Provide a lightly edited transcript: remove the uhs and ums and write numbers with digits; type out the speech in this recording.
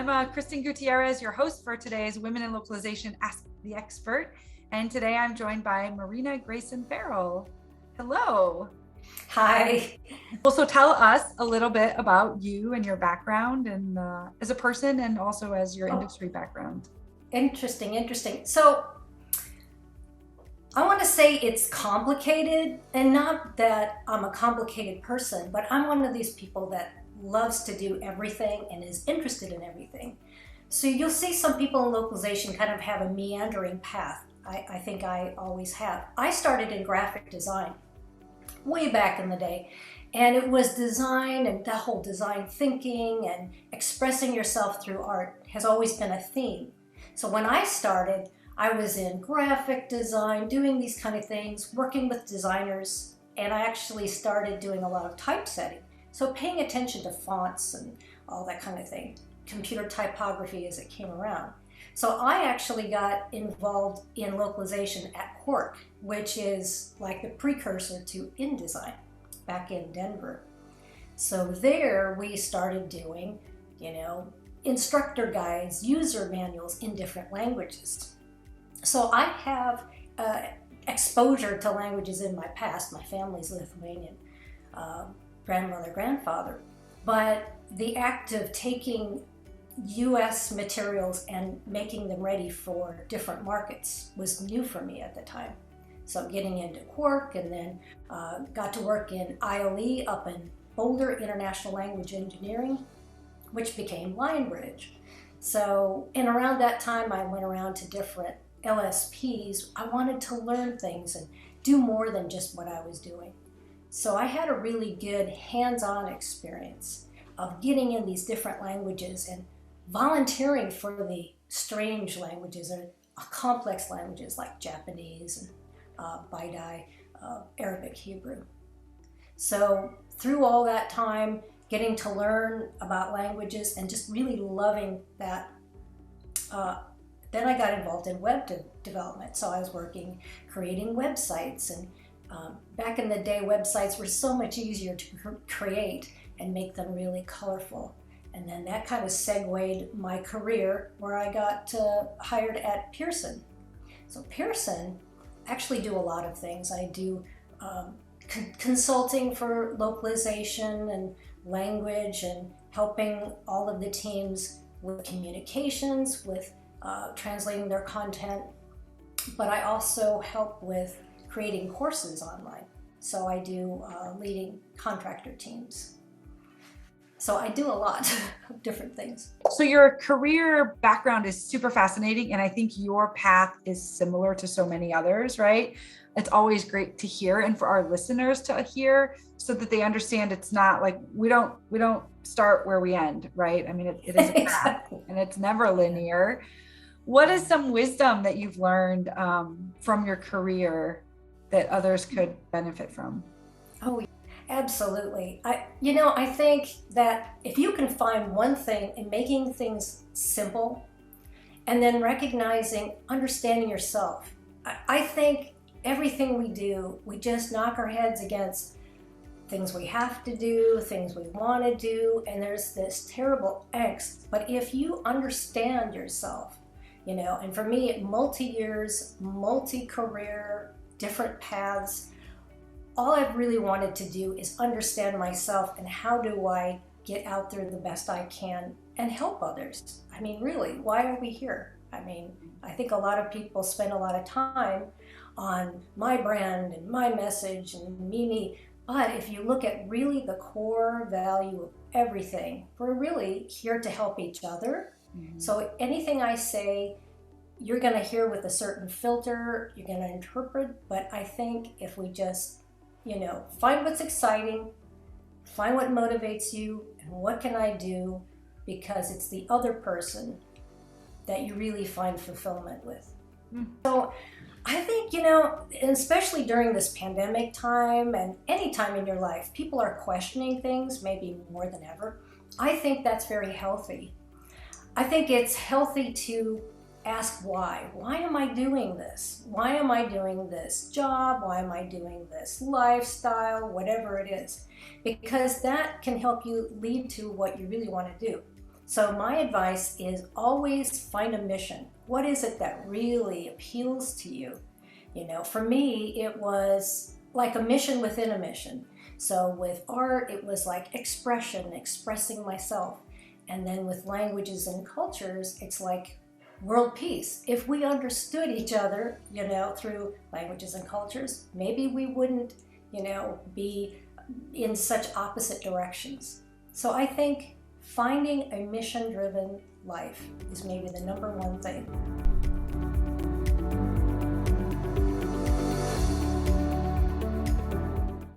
I'm Kristin Gutierrez, your host for today's Women in Localization Ask the Expert. And today I'm joined by Marina Gracen-Farrell. Hello. Hi. Also, tell us a little bit about you and your background and as a person and also as your industry background. Interesting. So I want to say it's complicated, and not that I'm a complicated person, but I'm one of these people that loves to do everything and is interested in everything. So you'll see some people in localization kind of have a meandering path. I think I always have. I started in graphic design way back in the day, and it was design, and the whole design thinking and expressing yourself through art has always been a theme. So when I started, I was in graphic design, doing these kind of things, working with designers, and I actually started doing a lot of typesetting. So paying attention to fonts and all that kind of thing, computer typography as it came around. So I actually got involved in localization at Quark, which is like the precursor to InDesign back in Denver. So there we started doing, instructor guides, user manuals in different languages. So I have exposure to languages in my past. My family's Lithuanian, grandmother, grandfather. But the act of taking US materials and making them ready for different markets was new for me at the time. So getting into Quark, and then got to work in ILE up in Boulder, International Language Engineering, which became Lionbridge. So, and around that time I went around to different LSPs. I wanted to learn things and do more than just what I was doing. So I had a really good hands-on experience of getting in these different languages and volunteering for the strange languages or complex languages like Japanese and Baidai, Arabic, Hebrew. So through all that time, getting to learn about languages and just really loving that, then I got involved in web development. So I was creating websites, and back in the day, websites were so much easier to create and make them really colorful. And then that kind of segued my career where I got hired at Pearson. So Pearson actually do a lot of things. I do consulting for localization and language, and helping all of the teams with communications, with translating their content. But I also help with creating courses online. So I do leading contractor teams. So I do a lot of different things. So your career background is super fascinating, and I think your path is similar to so many others, right? It's always great to hear, and for our listeners to hear, so that they understand it's not like we don't start where we end, right? I mean, it is a path, and it's never linear. What is some wisdom that you've learned from your career that others could benefit from? Oh, absolutely. I think that if you can find one thing in making things simple, and then recognizing, understanding yourself, I think everything we do, we just knock our heads against things we have to do, things we want to do, and there's this terrible angst. But if you understand yourself, and for me, multi-years, multi-career, different paths, all I've really wanted to do is understand myself and how do I get out there the best I can and help others. I mean, really, why are we here? I mean, I think a lot of people spend a lot of time on my brand and my message and me. But if you look at really the core value of everything, we're really here to help each other. Mm-hmm. So anything I say, you're going to hear with a certain filter, you're going to interpret. But I think if we just find what's exciting, find what motivates you, and what can I do, because it's the other person that you really find fulfillment with. Mm. So I think, and especially during this pandemic time and any time in your life, people are questioning things maybe more than ever. I think that's very healthy. I think it's healthy to ask why. Why am I doing this? Why am I doing this job? Why am I doing this lifestyle? Whatever it is. Because that can help you lead to what you really want to do. So my advice is always find a mission. What is it that really appeals to you? You know, for me, it was like a mission within a mission. So with art, it was like expression, expressing myself. And then with languages and cultures, it's like world peace. If we understood each other, you know, through languages and cultures, maybe we wouldn't, you know, be in such opposite directions. So I think finding a mission-driven life is maybe the number one thing.